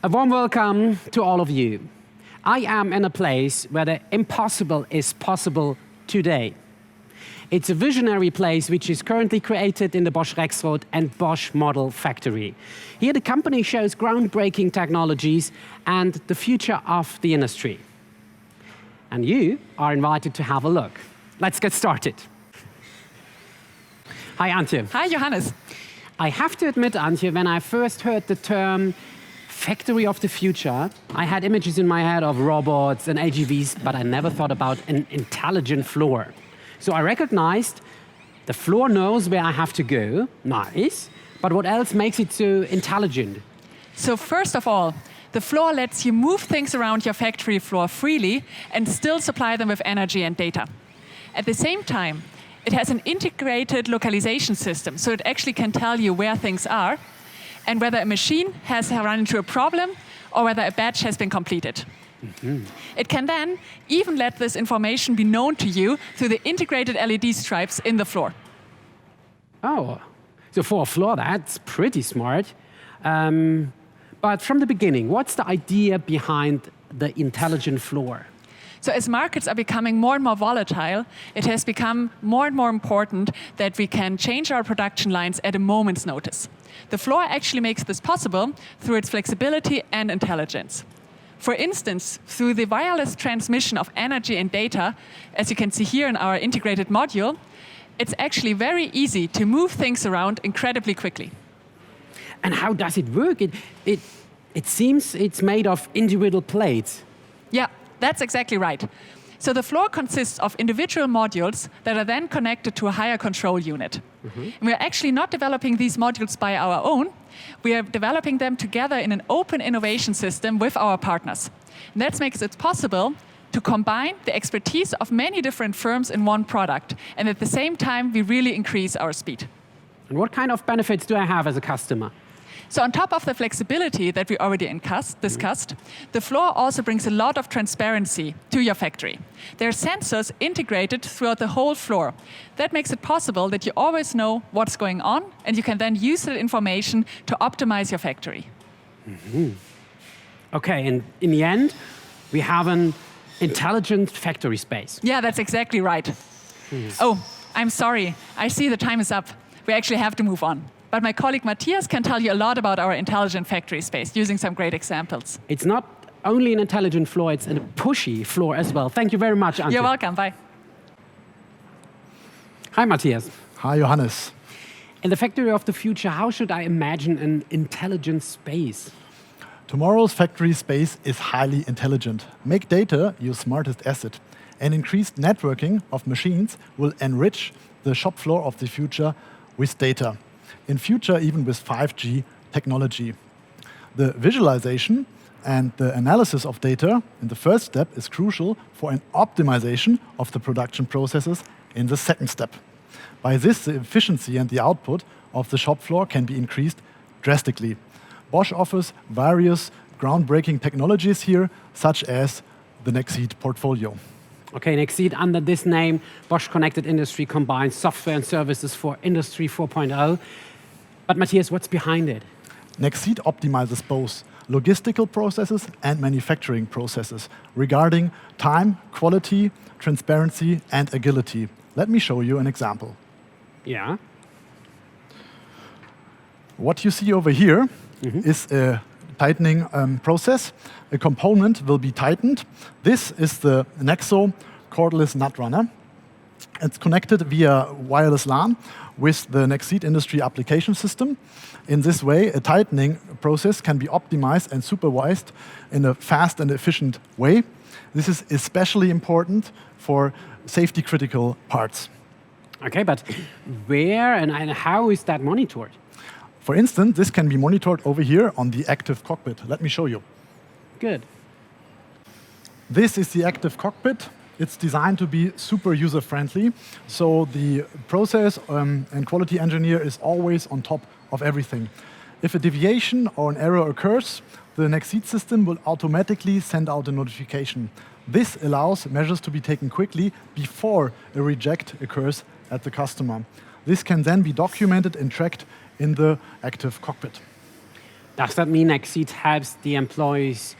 A warm welcome to all of you. I am in a place where the impossible is possible today. It's a visionary place which is currently created in the Bosch Rexroth and Bosch Model factory. Here the company shows groundbreaking technologies and the future of the industry. And you are invited to have a look. Let's get started. Hi, Antje. Hi, Johannes. I have to admit, Antje, when I first heard the term factory of the future, I had images in my head of robots and AGVs, but I never thought about an intelligent floor. So I recognized the floor knows where I have to go, nice, but what else makes it so intelligent? So first of all, the floor lets you move things around your factory floor freely and still supply them with energy and data. At the same time, it has an integrated localization system, so it actually can tell you where things are and whether a machine has run into a problem or whether a batch has been completed. Mm-hmm. It can then even let this information be known to you through the integrated LED stripes in the floor. Oh, so for a floor, that's pretty smart. But from the beginning, what's the idea behind the intelligent floor? So as markets are becoming more and more volatile, it has become more and more important that we can change our production lines at a moment's notice. The floor actually makes this possible through its flexibility and intelligence. For instance, through the wireless transmission of energy and data, as you can see here in our integrated module, it's actually very easy to move things around incredibly quickly. And how does it work? It seems it's made of individual plates. Yeah, that's exactly right. So the floor consists of individual modules that are then connected to a higher control unit. Mm-hmm. We're actually not developing these modules by our own. We are developing them together in an open innovation system with our partners. And that makes it possible to combine the expertise of many different firms in one product. And at the same time, we really increase our speed. And what kind of benefits do I have as a customer? So on top of the flexibility that we already discussed, the floor also brings a lot of transparency to your factory. There are sensors integrated throughout the whole floor. That makes it possible that you always know what's going on, and you can then use that information to optimize your factory. Mm-hmm. Okay, and in the end, we have an intelligent factory space. Yeah, that's exactly right. Oh, I'm sorry. I see the time is up. We actually have to move on. But my colleague Matthias can tell you a lot about our intelligent factory space using some great examples. It's not only an intelligent floor, it's a pushy floor as well. Thank you very much, Antje. You're welcome. Bye. Hi, Matthias. Hi, Johannes. In the factory of the future, how should I imagine an intelligent space? Tomorrow's factory space is highly intelligent. Make data your smartest asset. And increased networking of machines will enrich the shop floor of the future with data. In future, even with 5G technology. The visualization and the analysis of data in the first step is crucial for an optimization of the production processes in the second step. By this, the efficiency and the output of the shop floor can be increased drastically. Bosch offers various groundbreaking technologies here, such as the Nexeed portfolio. Okay, Nexeed, under this name, Bosch Connected Industry combines software and services for Industry 4.0. But Matthias, what's behind it? Nexeed optimizes both logistical processes and manufacturing processes regarding time, quality, transparency, and agility. Let me show you an example. Yeah. What you see over here is a tightening process. A component will be tightened. This is the Nexo cordless nut runner. It's connected via wireless LAN with the Nexeed industry application system. In this way, a tightening process can be optimized and supervised in a fast and efficient way. This is especially important for safety-critical parts. Okay, but where and how is that monitored? For instance, this can be monitored over here on the Active Cockpit. Let me show you. Good. This is the Active Cockpit. It's designed to be super user-friendly, so the process and quality engineer is always on top of everything. If a deviation or an error occurs, the Nexeed system will automatically send out a notification. This allows measures to be taken quickly before a reject occurs at the customer. This can then be documented and tracked in the Active Cockpit. Does that mean Exceed helps the employees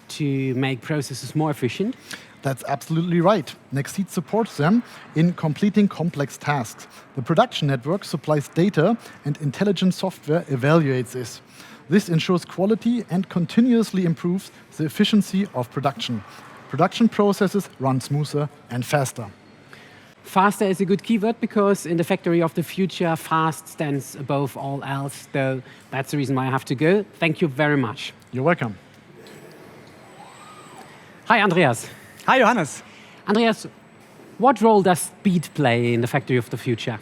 to make processes more efficient? That's absolutely right. Nextseed supports them in completing complex tasks. The production network supplies data and intelligent software evaluates this. This ensures quality and continuously improves the efficiency of production. Production processes run smoother and faster. Faster is a good keyword because in the factory of the future, fast stands above all else. So that's the reason why I have to go. Thank you very much. You're welcome. Hi, Andreas. Hi, Johannes. Andreas, what role does speed play in the factory of the future?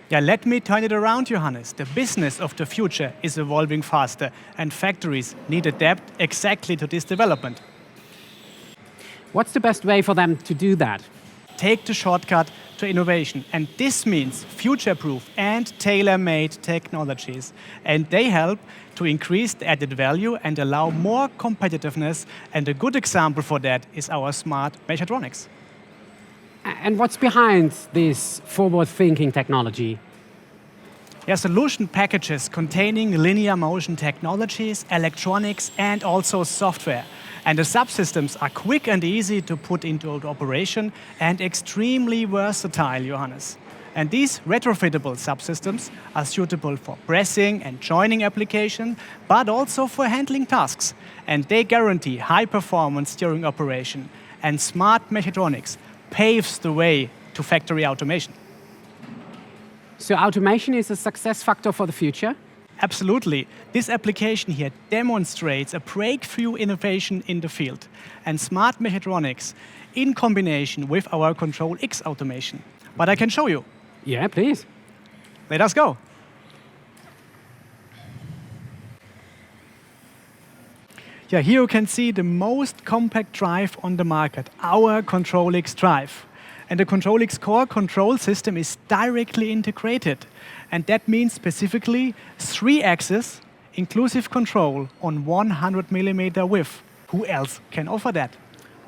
Yeah, let me turn it around, Johannes. The business of the future is evolving faster, and factories need adapt exactly to this development. What's the best way for them to do that? Take the shortcut to innovation, and this means future-proof and tailor-made technologies. And they help to increase the added value and allow more competitiveness. And a good example for that is our smart mechatronics. And what's behind this forward-thinking technology? Yeah, solution packages containing linear motion technologies, electronics, and also software. And the subsystems are quick and easy to put into operation and extremely versatile, Johannes. And these retrofittable subsystems are suitable for pressing and joining application, but also for handling tasks. And they guarantee high performance during operation. And smart mechatronics paves the way to factory automation. So automation is a success factor for the future? Absolutely. This application here demonstrates a breakthrough innovation in the field. And smart mechatronics in combination with our Control X automation. But I can show you. Yeah, please. Let us go. Yeah, here you can see the most compact drive on the market, our Control X drive. And the Control X core control system is directly integrated. And that means specifically 3-axis inclusive control on 100mm width. Who else can offer that?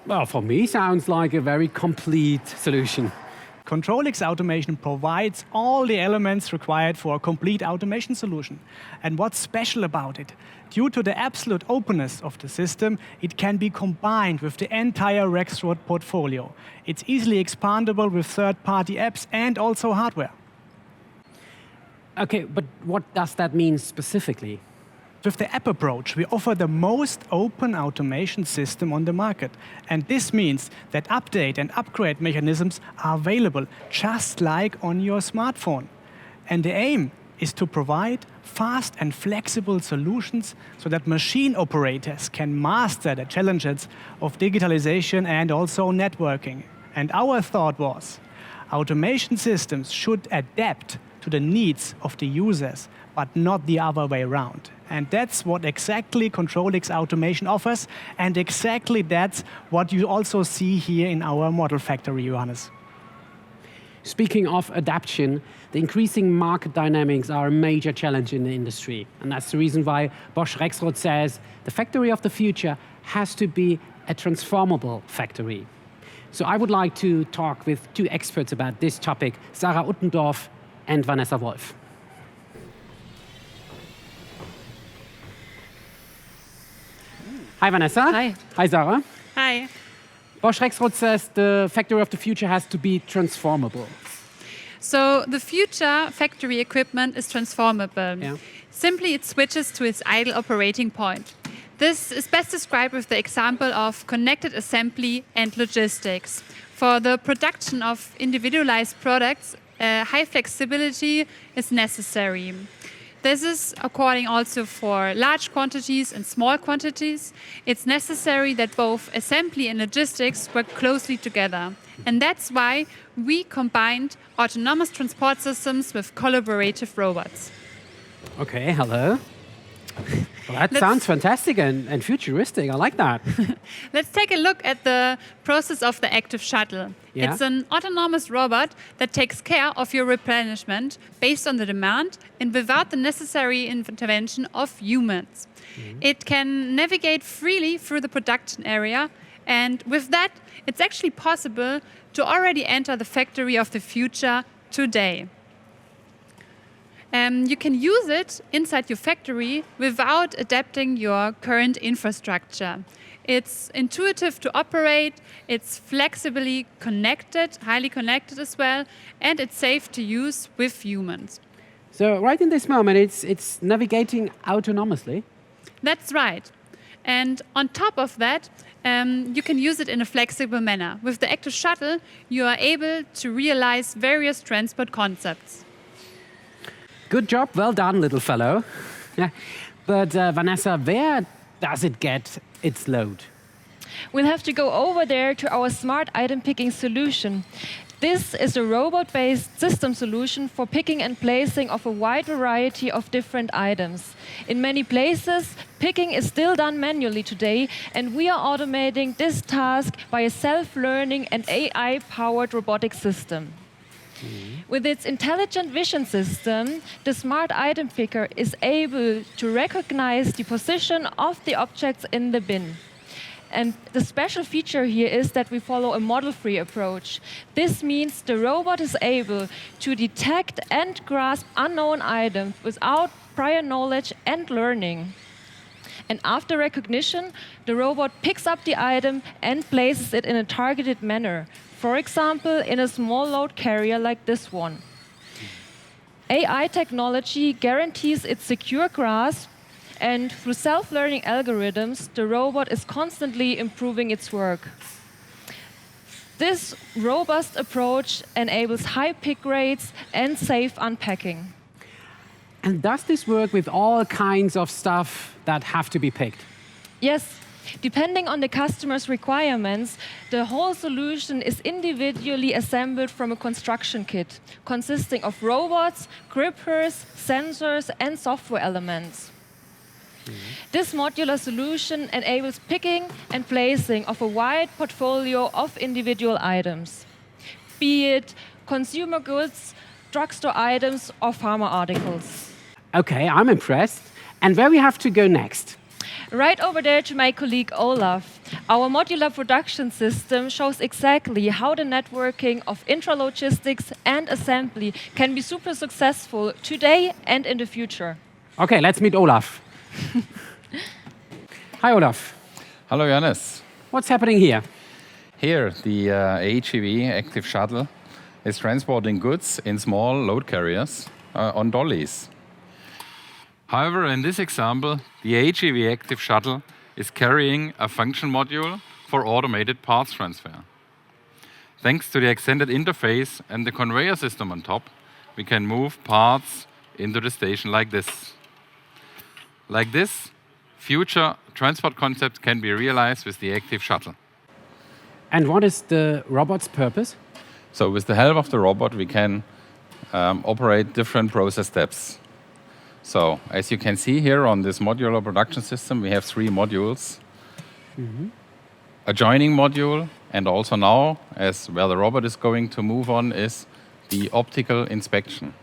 Well, for me, sounds like a very complete solution. Control X automation provides all the elements required for a complete automation solution. And what's special about it? Due to the absolute openness of the system, it can be combined with the entire Rexroth portfolio. It's easily expandable with third-party apps and also hardware. Okay, but what does that mean specifically? With the app approach, we offer the most open automation system on the market. And this means that update and upgrade mechanisms are available just like on your smartphone. And the aim is to provide fast and flexible solutions so that machine operators can master the challenges of digitalization and also networking. And our thought was, automation systems should adapt to the needs of the users, but not the other way around. And that's what exactly Control X automation offers, and exactly that's what you also see here in our model factory, Johannes. Speaking of adaptation, the increasing market dynamics are a major challenge in the industry. And that's the reason why Bosch Rexroth says the factory of the future has to be a transformable factory. So I would like to talk with two experts about this topic, Sarah Uttendorf and Vanessa Wolf. Hi, Vanessa. Hi. Hi, Sarah. Hi. Bosch Rexroth says the factory of the future has to be transformable. So the future factory equipment is transformable. Yeah. Simply, it switches to its idle operating point. This is best described with the example of connected assembly and logistics. For the production of individualized products, high flexibility is necessary. This is according also for large quantities and small quantities. It's necessary that both assembly and logistics work closely together. And that's why we combined autonomous transport systems with collaborative robots. Okay, hello. Well, that sounds fantastic and futuristic. I like that. Let's take a look at the process of the Active Shuttle. Yeah. It's an autonomous robot that takes care of your replenishment based on the demand and without the necessary intervention of humans. Mm-hmm. It can navigate freely through the production area, and with that, it's actually possible to already enter the factory of the future today. You can use it inside your factory without adapting your current infrastructure. It's intuitive to operate, it's flexibly connected, highly connected as well, and it's safe to use with humans. So right in this moment, it's navigating autonomously. That's right. And on top of that, you can use it in a flexible manner. With the Active Shuttle, you are able to realize various transport concepts. Good job, well done, little fellow. Yeah. But Vanessa, where does it get its load? We'll have to go over there to our smart item picking solution. This is a robot-based system solution for picking and placing of a wide variety of different items. In many places, picking is still done manually today, and we are automating this task by a self-learning and AI-powered robotic system. With its intelligent vision system, the smart item picker is able to recognize the position of the objects in the bin. And the special feature here is that we follow a model-free approach. This means the robot is able to detect and grasp unknown items without prior knowledge and learning. And after recognition, the robot picks up the item and places it in a targeted manner. For example, in a small load carrier like this one. AI technology guarantees its secure grasp, and through self-learning algorithms, the robot is constantly improving its work. This robust approach enables high pick rates and safe unpacking. And does this work with all kinds of stuff that have to be picked? Yes. Depending on the customer's requirements, the whole solution is individually assembled from a construction kit, consisting of robots, grippers, sensors, and software elements. This modular solution enables picking and placing of a wide portfolio of individual items, be it consumer goods, drugstore items, or pharma articles. Okay, I'm impressed. And where we have to go next? Right over there to my colleague Olaf. Our modular production system shows exactly how the networking of intralogistics and assembly can be super successful today and in the future. Okay, let's meet Olaf. Hi, Olaf. Hello, Johannes. What's happening here? Here, the AGV Active Shuttle is transporting goods in small load carriers on dollies. However, in this example, the AGV Active Shuttle is carrying a function module for automated parts transfer. Thanks to the extended interface and the conveyor system on top, we can move parts into the station like this. Like this, future transport concepts can be realized with the Active Shuttle. And what is the robot's purpose? So with the help of the robot, we can operate different process steps. So as you can see here on this modular production system, we have 3 modules. A joining module, and also now, as where the robot is going to move on, is the optical inspection.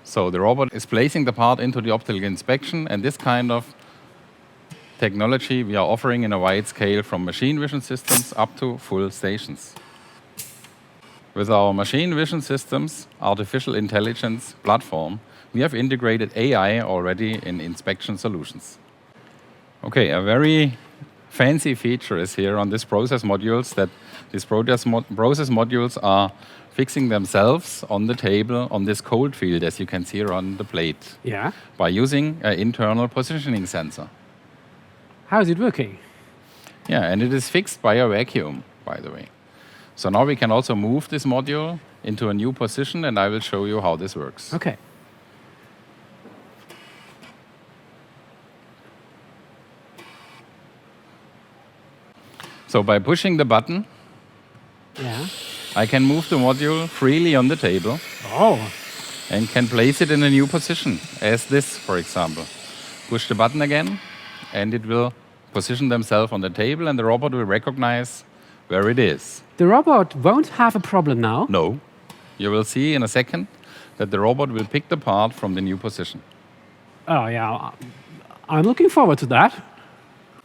So the robot is placing the part into the optical inspection, and this kind of technology we are offering in a wide scale from machine vision systems up to full stations. With our machine vision systems, artificial intelligence platform, we have integrated AI already in inspection solutions. Okay, a very fancy feature is here on these process modules, that these process modules are fixing themselves on the table on this cold field, as you can see here on the plate, by using an internal positioning sensor. How is it working? Yeah, and it is fixed by a vacuum, by the way. So now we can also move this module into a new position, and I will show you how this works. Okay. So by pushing the button, I can move the module freely on the table. And can place it in a new position, as this, for example. Push the button again, and it will position themselves on the table, and the robot will recognize where it is. The robot won't have a problem now? No. You will see in a second that the robot will pick the part from the new position. Oh, yeah. I'm looking forward to that.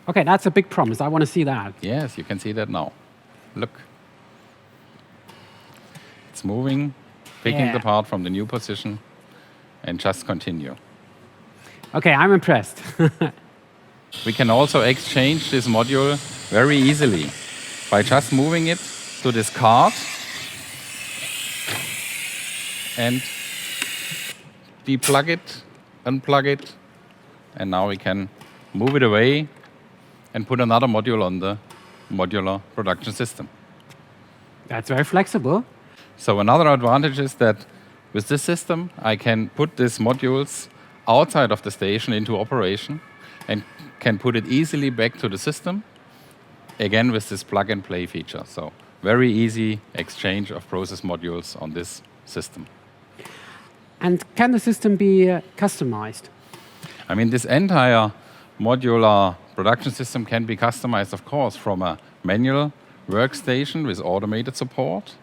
Okay, that's a big promise. I want to see that. Yes, you can see that now. Look. It's moving, picking the part from the new position, and just continue. Okay, I'm impressed. We can also exchange this module very easily by just moving it to this card and deplug it, unplug it, and now we can move it away and put another module on the modular production system. That's very flexible. So another advantage is that with this system, I can put these modules outside of the station into operation and can put it easily back to the system, again with this plug-and-play feature. So very easy exchange of process modules on this system. And can the system be customized? I mean, this entire modular production system can be customized, of course, from a manual workstation with automated support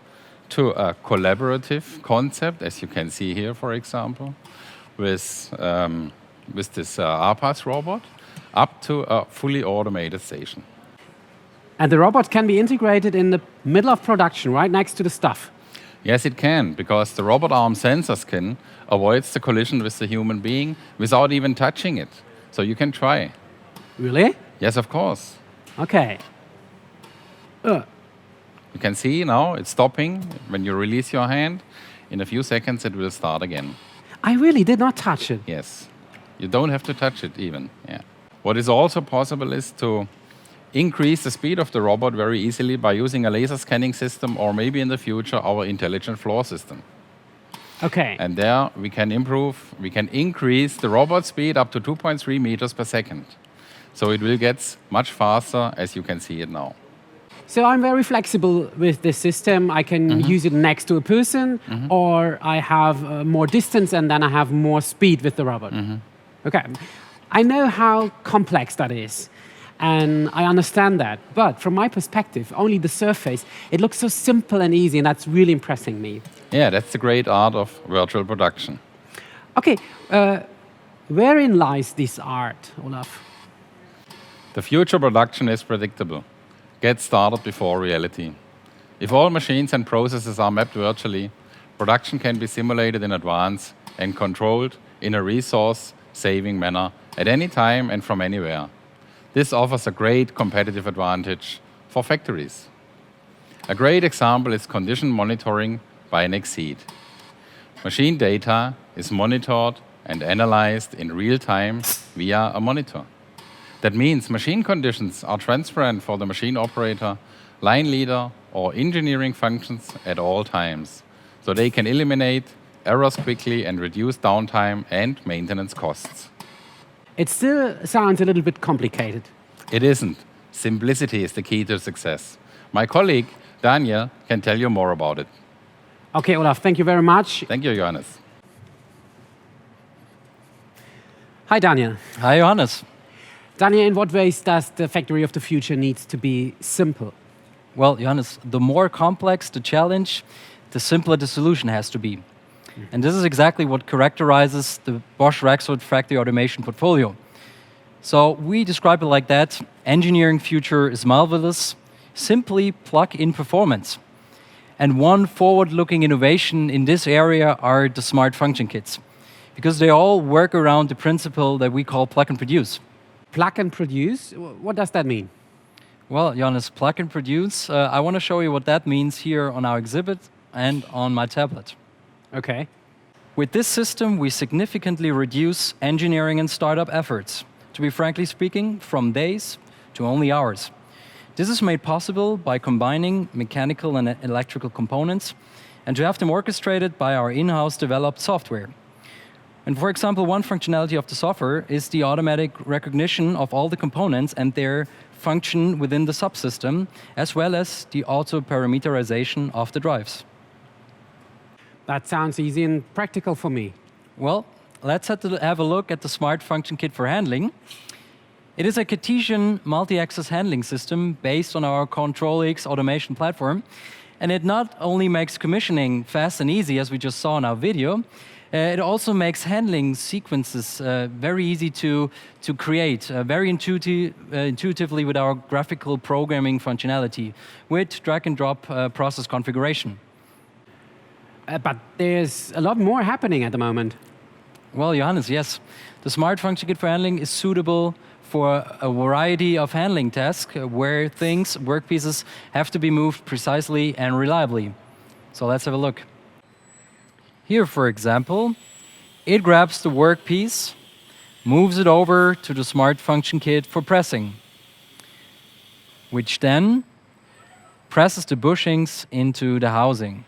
to a collaborative concept, as you can see here, for example, with this RPAS robot, up to a fully automated station. And the robot can be integrated in the middle of production, right next to the stuff. Yes, it can, because the robot arm sensor skin avoids the collision with the human being without even touching it. So you can try. Really? Yes, of course. Okay. You can see now it's stopping. When you release your hand, in a few seconds it will start again. I really did not touch it. Yes. You don't have to touch it even. Yeah. What is also possible is to increase the speed of the robot very easily by using a laser scanning system, or maybe in the future our intelligent floor system. Okay. And there we can increase the robot speed up to 2.3 meters per second. So it will get much faster, as you can see it now. So I'm very flexible with this system. I can use it next to a person, or I have more distance and then I have more speed with the robot. Okay. I know how complex that is, and I understand that. But from my perspective, only the surface, it looks so simple and easy, and that's really impressing me. Yeah, that's the great art of virtual production. Okay, wherein lies this art, Olaf? The future production is predictable. Get started before reality. If all machines and processes are mapped virtually, production can be simulated in advance and controlled in a resource-saving manner at any time and from anywhere. This offers a great competitive advantage for factories. A great example is condition monitoring by an Exceed. Machine data is monitored and analyzed in real time via a monitor. That means machine conditions are transparent for the machine operator, line leader, or engineering functions at all times, so they can eliminate errors quickly and reduce downtime and maintenance costs. It still sounds a little bit complicated. It isn't. Simplicity is the key to success. My colleague, Daniel, can tell you more about it. Okay, Olaf, thank you very much. Thank you, Johannes. Hi, Daniel. Hi, Johannes. Daniel, in what ways does the factory of the future need to be simple? Well, Johannes, the more complex the challenge, the simpler the solution has to be. And this is exactly what characterizes the Bosch Rexroth factory automation portfolio. So we describe it like that: engineering future is marvelous, simply plug in performance. And one forward-looking innovation in this area are the smart function kits, because they all work around the principle that we call plug and produce. Plug and produce? What does that mean? Well, Johannes, plug and produce, I want to show you what that means here on our exhibit and on my tablet. Okay. With this system, we significantly reduce engineering and startup efforts, to be frankly speaking, from days to only hours. This is made possible by combining mechanical and electrical components and to have them orchestrated by our in-house developed software. And for example, one functionality of the software is the automatic recognition of all the components and their function within the subsystem, as well as the auto-parameterization of the drives. That sounds easy and practical for me. Well, let's have a look at the Smart Function Kit for handling. It is a Cartesian multi-axis handling system based on our Control-X automation platform. And it not only makes commissioning fast and easy, as we just saw in our video, it also makes handling sequences very easy to create, very intuitively with our graphical programming functionality, with drag-and-drop process configuration. But there's a lot more happening at the moment. Well, Johannes, yes. The Smart Function Kit for Handling is suitable for a variety of handling tasks where things, workpieces, have to be moved precisely and reliably. So let's have a look. Here, for example, it grabs the workpiece, moves it over to the Smart Function Kit for pressing, which then presses the bushings into the housing.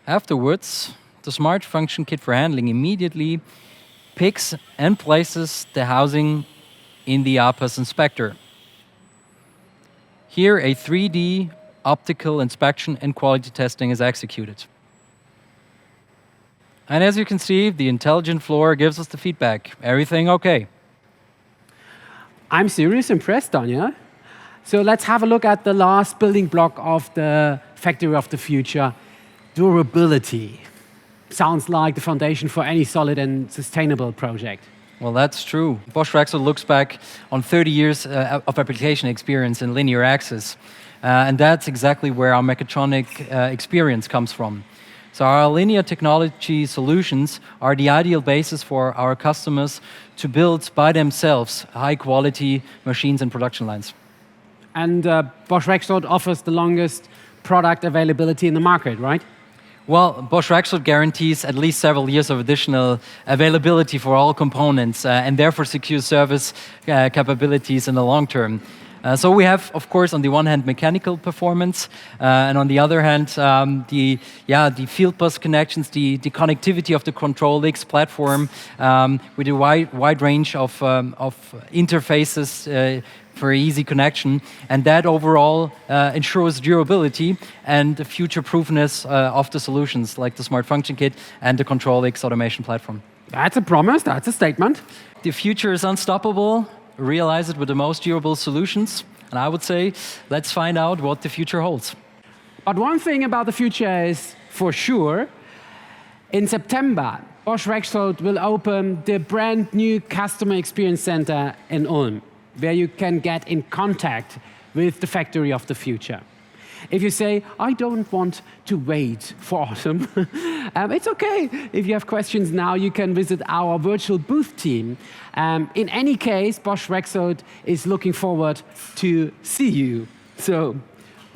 Afterwards, the Smart Function Kit for Handling immediately picks and places the housing in the APAS inspector. Here, a 3D optical inspection and quality testing is executed. And as you can see, the intelligent floor gives us the feedback. Everything okay? I'm seriously impressed, Danja. So let's have a look at the last building block of the factory of the future, durability. Sounds like the foundation for any solid and sustainable project. Well, that's true. Bosch Rexroth looks back on 30 years of application experience in linear axis. And that's exactly where our mechatronic experience comes from. So our linear technology solutions are the ideal basis for our customers to build by themselves high-quality machines and production lines. And Bosch Rexroth offers the longest product availability in the market, right? Well, Bosch Rexroth guarantees at least several years of additional availability for all components and therefore secures service capabilities in the long term. So we have, of course, on the one hand, mechanical performance, and on the other hand, the field bus connections, the connectivity of the Control-X platform with a wide range of interfaces for easy connection, and that overall ensures durability and the future-proofness of the solutions, like the Smart Function Kit and the Control-X automation platform. That's a promise, that's a statement. The future is unstoppable. Realize it with the most durable solutions. And I would say, let's find out what the future holds. But one thing about the future is for sure, in September, Bosch Rexroth will open the brand new Customer Experience Center in Ulm, where you can get in contact with the factory of the future. If you say, I don't want to wait for autumn, it's okay. If you have questions now, you can visit our virtual booth team. In any case, Bosch Rexroth is looking forward to see you. So,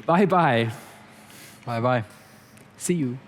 bye-bye. Bye-bye. See you.